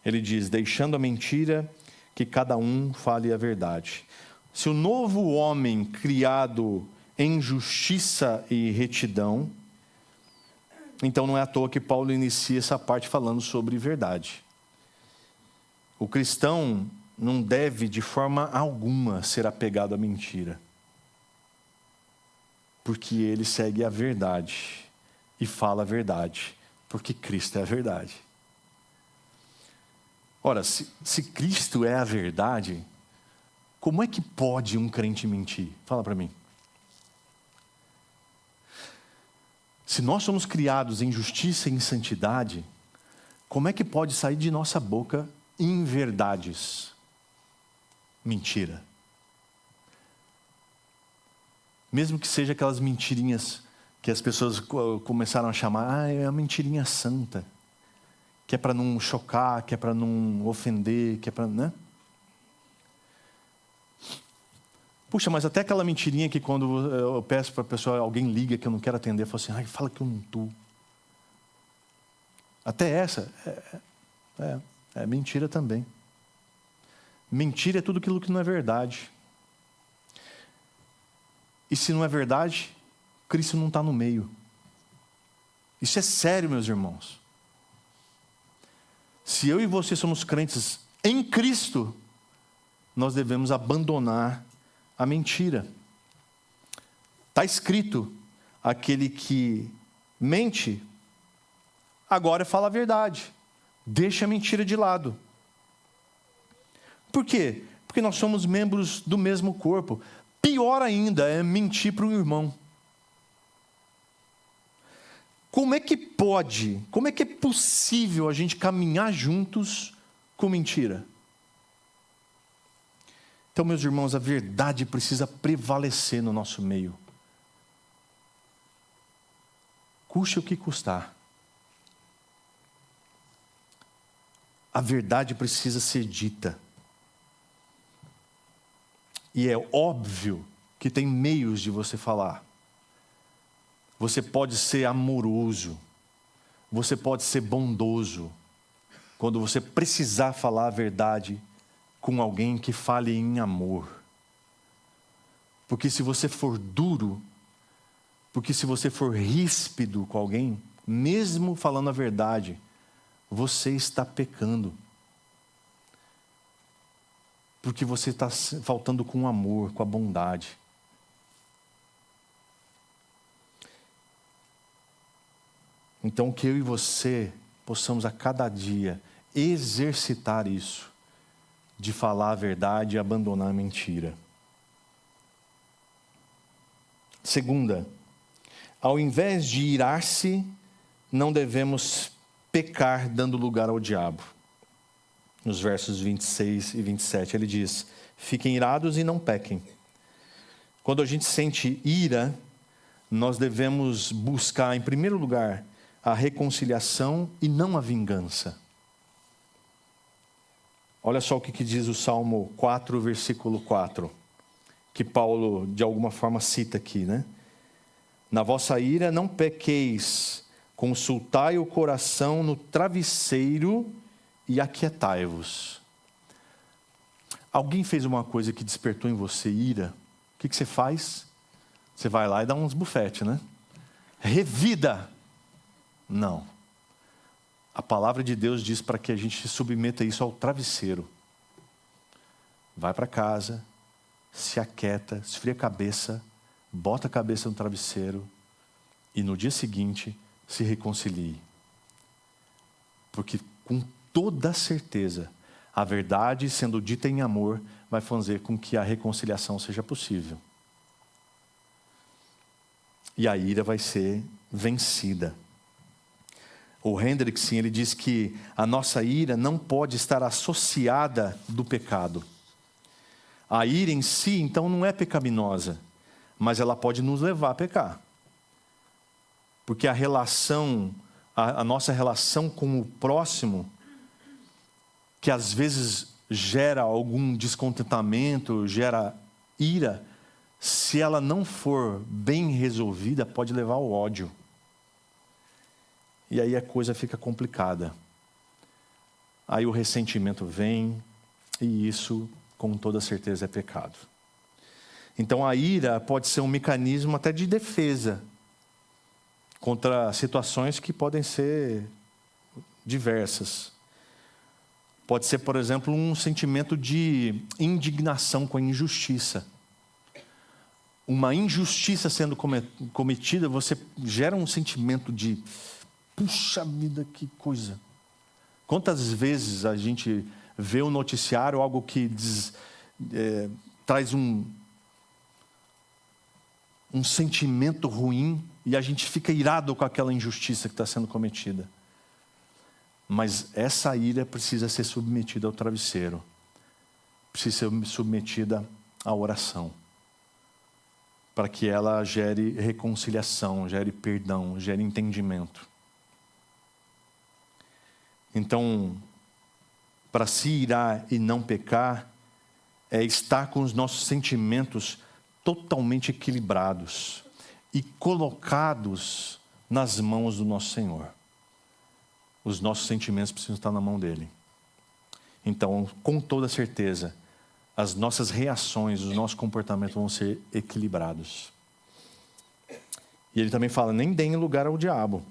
Ele diz, deixando a mentira, que cada um fale a verdade. Se o novo homem criado em justiça e retidão, então não é à toa que Paulo inicia essa parte falando sobre verdade. O cristão não deve de forma alguma ser apegado à mentira. Porque ele segue a verdade e fala a verdade, porque Cristo é a verdade. Ora, se Cristo é a verdade, como é que pode um crente mentir? Fala para mim. Se nós somos criados em justiça e em santidade, como é que pode sair de nossa boca inverdades? Mentira. Mesmo que seja aquelas mentirinhas que as pessoas começaram a chamar, é uma mentirinha santa, que é para não chocar, que é para não ofender, que é para, né? Puxa, mas até aquela mentirinha que quando eu peço para a pessoa, alguém liga que eu não quero atender, eu falo assim, fala que eu não estou. Até essa é mentira também. Mentira é tudo aquilo que não é verdade. E se não é verdade, Cristo não está no meio. Isso é sério, meus irmãos. Se eu e você somos crentes em Cristo, nós devemos abandonar a mentira. Está escrito, aquele que mente, agora fala a verdade. Deixa a mentira de lado. Por quê? Porque nós somos membros do mesmo corpo. Pior ainda é mentir para um irmão. Como é que pode, como é que é possível a gente caminhar juntos com mentira? Então, meus irmãos, a verdade precisa prevalecer no nosso meio. Custe o que custar. A verdade precisa ser dita. E é óbvio que tem meios de você falar. Você pode ser amoroso. Você pode ser bondoso. Quando você precisar falar a verdade com alguém que fale em amor. Porque se você for duro, porque se você for ríspido com alguém, mesmo falando a verdade, você está pecando. Porque você está faltando com o amor, com a bondade. Então que eu e você possamos a cada dia exercitar isso, de falar a verdade e abandonar a mentira. Segunda, ao invés de irar-se, não devemos pecar dando lugar ao diabo. Nos versos 26 e 27, ele diz, fiquem irados e não pequem. Quando a gente sente ira, nós devemos buscar, em primeiro lugar, a reconciliação e não a vingança. Olha só o que diz o Salmo 4, versículo 4, que Paulo, de alguma forma, cita aqui, né? Na vossa ira não pequeis, consultai o coração no travesseiro e aquietai-vos. Alguém fez uma coisa que despertou em você ira, o que você faz? Você vai lá e dá uns bufetes, né? Revida! Não. A palavra de Deus diz para que a gente submeta isso ao travesseiro. Vai para casa, se aquieta, esfria a cabeça, bota a cabeça no travesseiro e no dia seguinte se reconcilie. Porque com toda certeza, a verdade sendo dita em amor vai fazer com que a reconciliação seja possível. E a ira vai ser vencida. O Hendrickson, ele diz que a nossa ira não pode estar associada do pecado. A ira em si, então, não é pecaminosa, mas ela pode nos levar a pecar. Porque a nossa relação com o próximo, que às vezes gera algum descontentamento, gera ira, se ela não for bem resolvida, pode levar ao ódio. E aí a coisa fica complicada. Aí o ressentimento vem, e isso, com toda certeza, é pecado. Então a ira pode ser um mecanismo até de defesa contra situações que podem ser diversas. Pode ser, por exemplo, um sentimento de indignação com a injustiça. Uma injustiça sendo cometida, você gera um sentimento de, puxa vida, que coisa. Quantas vezes a gente vê um noticiário, algo que traz um sentimento ruim, e a gente fica irado com aquela injustiça que está sendo cometida. Mas essa ira precisa ser submetida ao travesseiro. Precisa ser submetida à oração. Para que ela gere reconciliação, gere perdão, gere entendimento. Então, para se irar e não pecar, é estar com os nossos sentimentos totalmente equilibrados e colocados nas mãos do nosso Senhor. Os nossos sentimentos precisam estar na mão dele. Então, com toda certeza, as nossas reações, os nossos comportamentos vão ser equilibrados. E ele também fala, nem deem lugar ao diabo.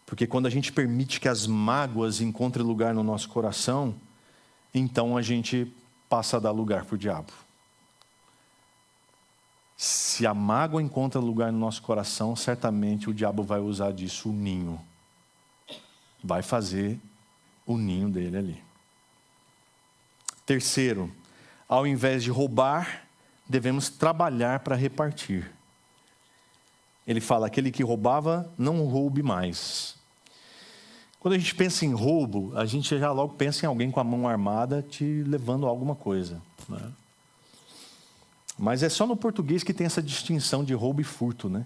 Porque quando a gente permite que as mágoas encontrem lugar no nosso coração, então a gente passa a dar lugar para o diabo. Se a mágoa encontra lugar no nosso coração, certamente o diabo vai usar disso o ninho. Vai fazer o ninho dele ali. Terceiro, ao invés de roubar, devemos trabalhar para repartir. Ele fala, aquele que roubava, não roube mais. Quando a gente pensa em roubo, a gente já logo pensa em alguém com a mão armada te levando alguma coisa, né? Mas é só no português que tem essa distinção de roubo e furto, né?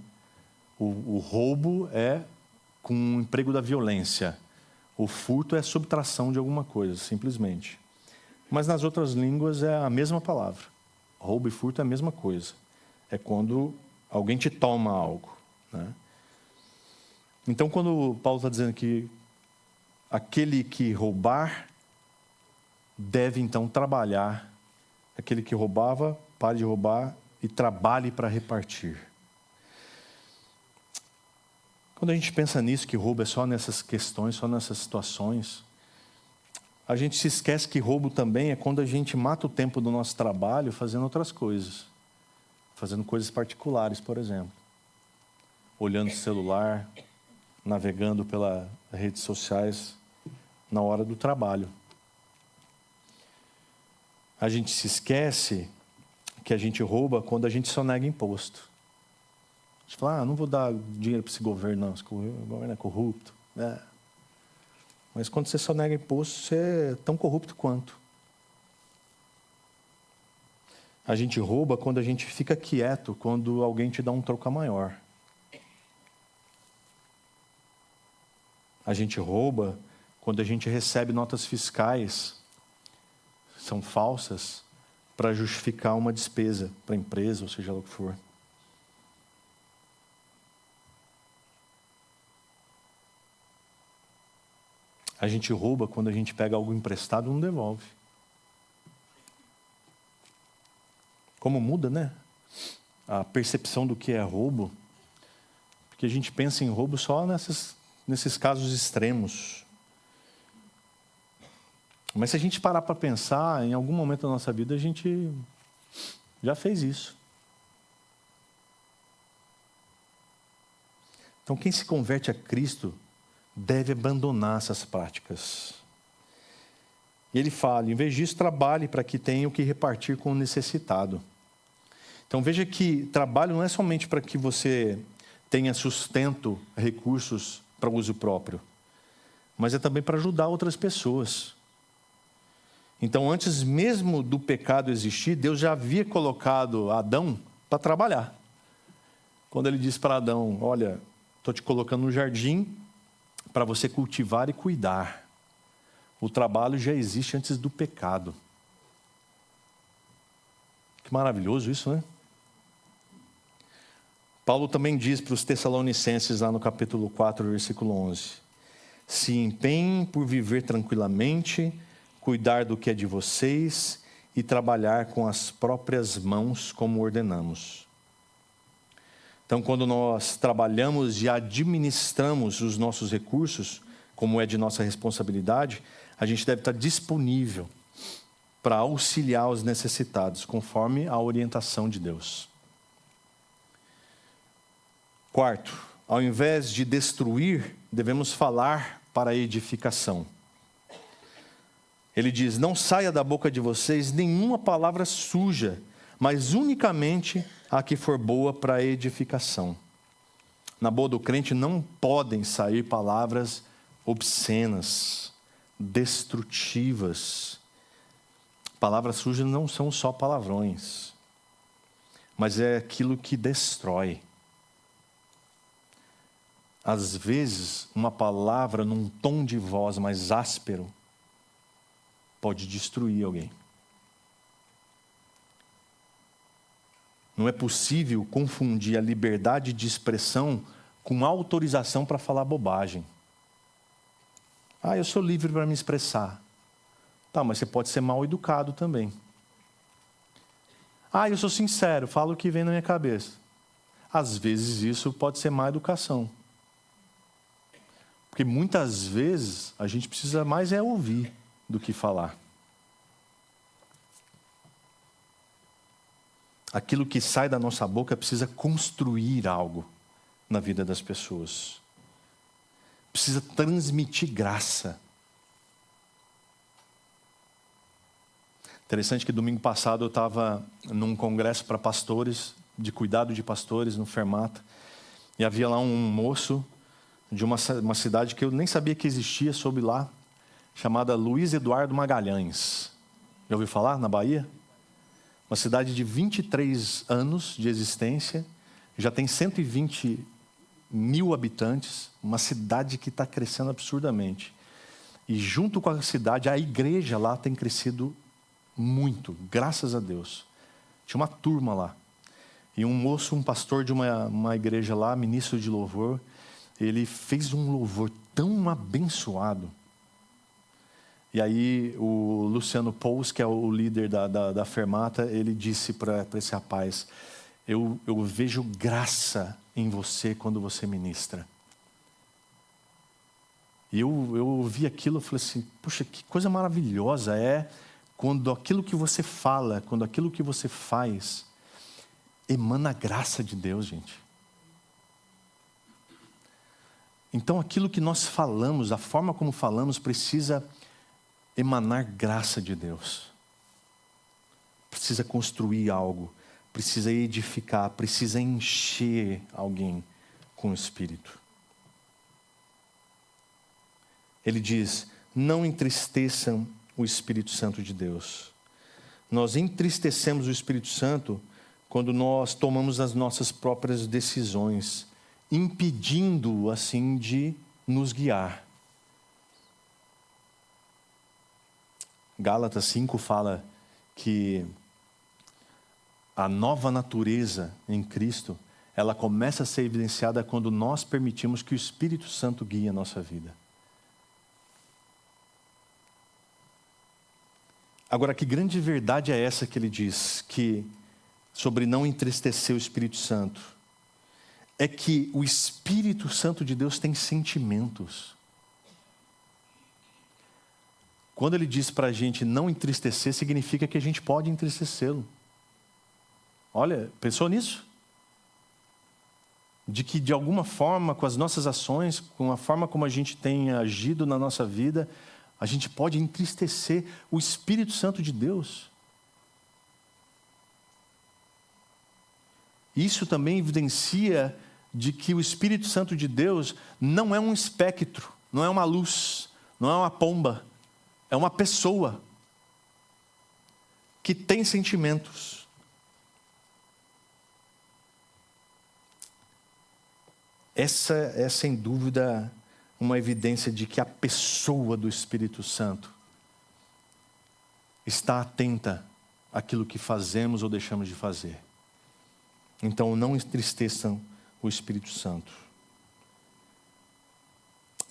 O roubo é com o emprego da violência. O furto é subtração de alguma coisa, simplesmente. Mas nas outras línguas é a mesma palavra. Roubo e furto é a mesma coisa. É quando alguém te toma algo, né? Então, quando Paulo está dizendo que aquele que roubar deve, então, trabalhar. Aquele que roubava, pare de roubar e trabalhe para repartir. Quando a gente pensa nisso, que roubo é só nessas questões, só nessas situações, a gente se esquece que roubo também é quando a gente mata o tempo do nosso trabalho fazendo outras coisas. Fazendo coisas particulares, por exemplo. Olhando o celular, navegando pelas redes sociais na hora do trabalho. A gente se esquece que a gente rouba quando a gente só nega imposto. A gente fala, não vou dar dinheiro para esse governo, não, esse governo é corrupto. É. Mas quando você só nega imposto, você é tão corrupto quanto. A gente rouba quando a gente fica quieto, quando alguém te dá um troco maior. A gente rouba quando a gente recebe notas fiscais, são falsas, para justificar uma despesa para a empresa, ou seja lá o que for. A gente rouba quando a gente pega algo emprestado e não devolve. Como muda, né? A percepção do que é roubo. Porque a gente pensa em roubo só nesses casos extremos. Mas se a gente parar para pensar, em algum momento da nossa vida a gente já fez isso. Então quem se converte a Cristo deve abandonar essas práticas. E ele fala, em vez disso, trabalhe para que tenha o que repartir com o necessitado. Então veja que trabalho não é somente para que você tenha sustento, recursos para uso próprio, mas é também para ajudar outras pessoas. Então, antes mesmo do pecado existir, Deus já havia colocado Adão para trabalhar. Quando ele disse para Adão, olha, estou te colocando no jardim para você cultivar e cuidar. O trabalho já existe antes do pecado. Que maravilhoso isso, né? Paulo também diz para os Tessalonicenses, lá no capítulo 4, versículo 11, se empenhem por viver tranquilamente, cuidar do que é de vocês e trabalhar com as próprias mãos como ordenamos. Então, quando nós trabalhamos e administramos os nossos recursos, como é de nossa responsabilidade, a gente deve estar disponível para auxiliar os necessitados, conforme a orientação de Deus. Quarto, ao invés de destruir, devemos falar para a edificação. Ele diz: não saia da boca de vocês nenhuma palavra suja, mas unicamente a que for boa para a edificação. Na boa do crente não podem sair palavras obscenas, destrutivas. Palavras sujas não são só palavrões, mas é aquilo que destrói. Às vezes, uma palavra num tom de voz mais áspero pode destruir alguém. Não é possível confundir a liberdade de expressão com autorização para falar bobagem. Eu sou livre para me expressar. Tá, mas você pode ser mal educado também. Eu sou sincero, falo o que vem na minha cabeça. Às vezes isso pode ser má educação. Porque muitas vezes a gente precisa mais ouvir do que falar. Aquilo que sai da nossa boca precisa construir algo na vida das pessoas. Precisa transmitir graça. Interessante que domingo passado eu estava num congresso para pastores, de cuidado de pastores, no Fermata. E havia lá um moço de uma cidade que eu nem sabia que existia, soube lá, chamada Luiz Eduardo Magalhães. Já ouviu falar? Na Bahia? Uma cidade de 23 anos de existência, já tem 120 mil habitantes, uma cidade que está crescendo absurdamente. E junto com a cidade, a igreja lá tem crescido muito, graças a Deus. Tinha uma turma lá. E um moço, um pastor de uma igreja lá, ministro de louvor, ele fez um louvor tão abençoado. E aí o Luciano Pous, que é o líder da Fermata, ele disse para esse rapaz: eu vejo graça em você quando você ministra. E eu ouvi aquilo e falei assim: puxa, que coisa maravilhosa é quando aquilo que você fala, quando aquilo que você faz, emana a graça de Deus, gente. Então aquilo que nós falamos, a forma como falamos, precisa emanar graça de Deus. Precisa construir algo, precisa edificar, precisa encher alguém com o Espírito. Ele diz: não entristeçam o Espírito Santo de Deus. Nós entristecemos o Espírito Santo quando nós tomamos as nossas próprias decisões, impedindo assim de nos guiar. Gálatas 5 fala que a nova natureza em Cristo, ela começa a ser evidenciada quando nós permitimos que o Espírito Santo guie a nossa vida. Agora, que grande verdade é essa que ele diz, que sobre não entristecer o Espírito Santo? É que o Espírito Santo de Deus tem sentimentos. Quando ele diz para a gente não entristecer, significa que a gente pode entristecê-lo. Olha, pensou nisso? De que de alguma forma, com as nossas ações, com a forma como a gente tem agido na nossa vida, a gente pode entristecer o Espírito Santo de Deus. Isso também evidencia de que o Espírito Santo de Deus não é um espectro, não é uma luz, não é uma pomba, é uma pessoa que tem sentimentos. Essa é, sem dúvida, uma evidência de que a pessoa do Espírito Santo está atenta àquilo que fazemos ou deixamos de fazer. Então, não entristeçam o Espírito Santo.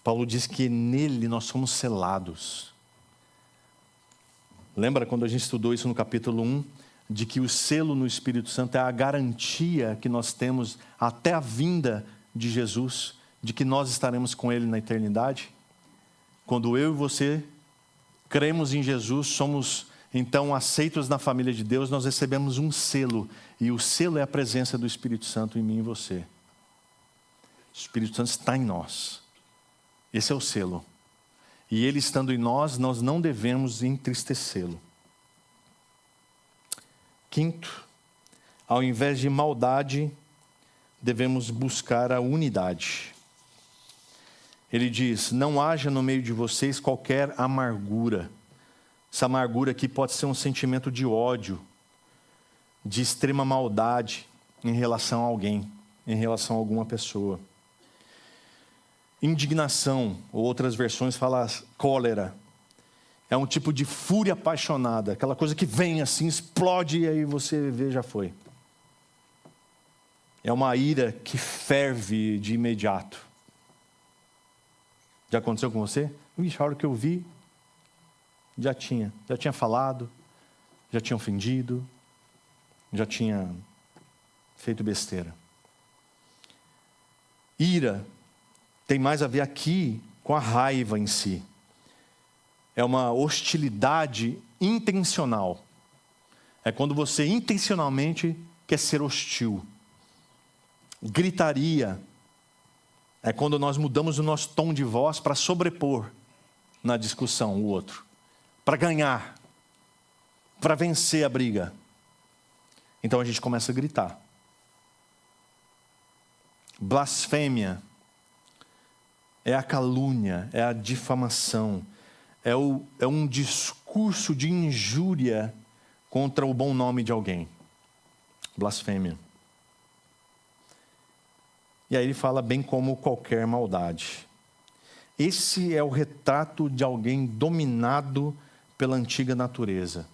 Paulo diz que nele nós somos selados. Lembra quando a gente estudou isso no capítulo 1? De que o selo no Espírito Santo é a garantia que nós temos até a vinda de Jesus, de que nós estaremos com Ele na eternidade. Quando eu e você cremos em Jesus, somos então aceitos na família de Deus, nós recebemos um selo. E o selo é a presença do Espírito Santo em mim e você. O Espírito Santo está em nós. Esse é o selo. E ele estando em nós, nós não devemos entristecê-lo. Quinto, ao invés de maldade, devemos buscar a unidade. Ele diz: não haja no meio de vocês qualquer amargura. Essa amargura aqui pode ser um sentimento de ódio, de extrema maldade em relação a alguém, em relação a alguma pessoa. Indignação, ou outras versões falam cólera. É um tipo de fúria apaixonada, aquela coisa que vem assim, explode e aí você vê, já foi. É uma ira que ferve de imediato. Já aconteceu com você? Ixi, a hora que eu vi, já tinha falado, já tinha ofendido, já tinha feito besteira. Ira tem mais a ver aqui com a raiva em si. É uma hostilidade intencional. É quando você intencionalmente quer ser hostil. Gritaria é quando nós mudamos o nosso tom de voz para sobrepor na discussão o outro, para ganhar, para vencer a briga. Então a gente começa a gritar. Blasfêmia é a calúnia, é a difamação, é um discurso de injúria contra o bom nome de alguém. Blasfêmia. E aí ele fala bem como qualquer maldade. Esse é o retrato de alguém dominado pela antiga natureza,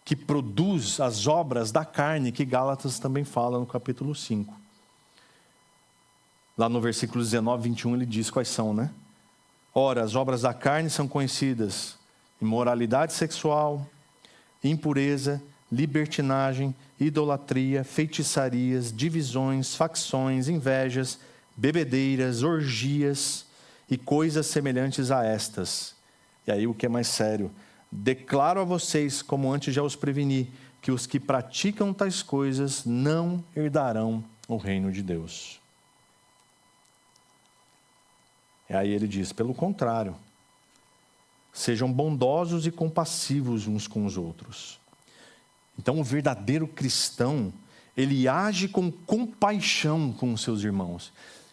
que produz as obras da carne, que Gálatas também fala no capítulo 5. Lá no versículo 19, 21, ele diz quais são, né? Ora, as obras da carne são conhecidas: imoralidade sexual, impureza, libertinagem, idolatria, feitiçarias, divisões, facções, invejas, bebedeiras, orgias e coisas semelhantes a estas. E aí o que é mais sério: declaro a vocês, como antes já os preveni, que os que praticam tais coisas não herdarão o reino de Deus. E aí ele diz: pelo contrário, sejam bondosos e compassivos uns com os outros. Então o verdadeiro cristão, ele age com compaixão com os seus irmãos.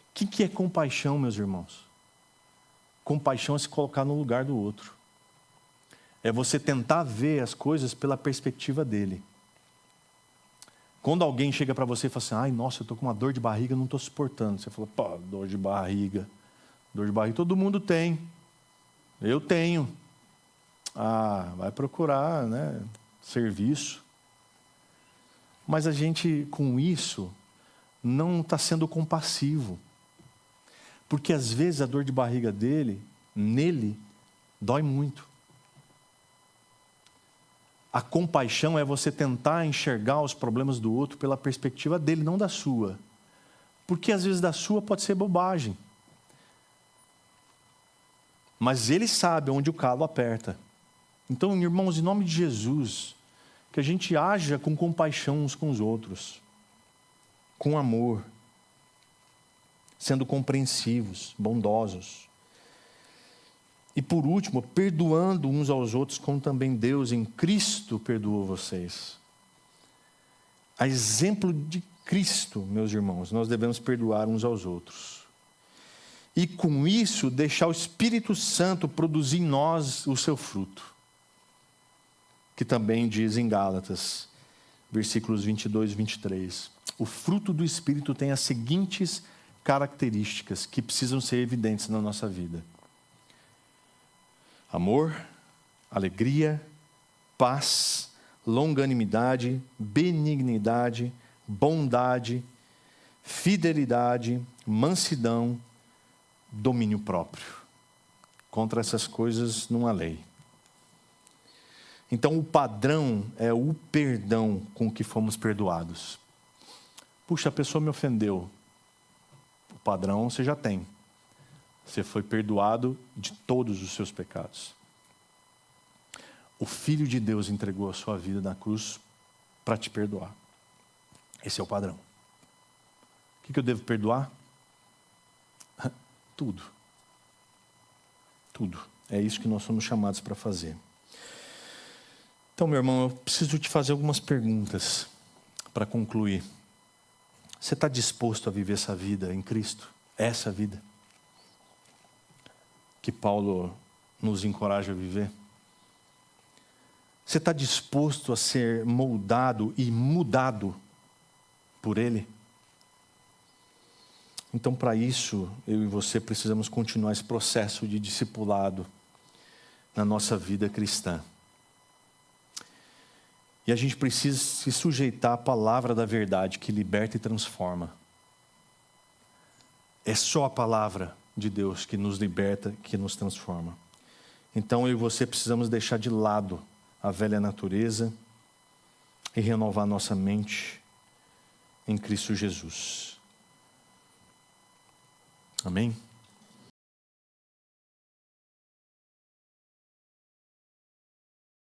O que é compaixão, meus irmãos? Compaixão é se colocar no lugar do outro. É você tentar ver as coisas pela perspectiva dele. Quando alguém chega para você e fala assim: ai, nossa, eu estou com uma dor de barriga, não estou suportando. Você fala: pô, dor de barriga. Dor de barriga todo mundo tem. Eu tenho. Ah, vai procurar, né, serviço. Mas a gente, com isso, não está sendo compassivo. Porque às vezes a dor de barriga nele, dói muito. A compaixão é você tentar enxergar os problemas do outro pela perspectiva dele, não da sua. Porque às vezes da sua pode ser bobagem. Mas ele sabe onde o calo aperta. Então, irmãos, em nome de Jesus, que a gente haja com compaixão uns com os outros, com amor, sendo compreensivos, bondosos. E por último, perdoando uns aos outros, como também Deus em Cristo perdoou vocês. A exemplo de Cristo, meus irmãos, nós devemos perdoar uns aos outros. E com isso, deixar o Espírito Santo produzir em nós o seu fruto. Que também diz em Gálatas, versículos 22 e 23. O fruto do Espírito tem as seguintes características que precisam ser evidentes na nossa vida: amor, alegria, paz, longanimidade, benignidade, bondade, fidelidade, mansidão, domínio próprio. Contra essas coisas não há lei. Então o padrão é o perdão com que fomos perdoados. Puxa, a pessoa me ofendeu. O padrão você já tem. Você foi perdoado de todos os seus pecados. O Filho de Deus entregou a sua vida na cruz para te perdoar. Esse é o padrão. O que eu devo perdoar? Tudo. Tudo. É isso que nós somos chamados para fazer. Então, meu irmão, eu preciso te fazer algumas perguntas para concluir. Você está disposto a viver essa vida em Cristo? Essa vida que Paulo nos encoraja a viver? Você está disposto a ser moldado e mudado por Ele? Então, para isso, eu e você precisamos continuar esse processo de discipulado na nossa vida cristã. E a gente precisa se sujeitar à palavra da verdade que liberta e transforma. É só a palavra de Deus que nos liberta, que nos transforma. Então eu e você precisamos deixar de lado a velha natureza e renovar nossa mente em Cristo Jesus. Amém?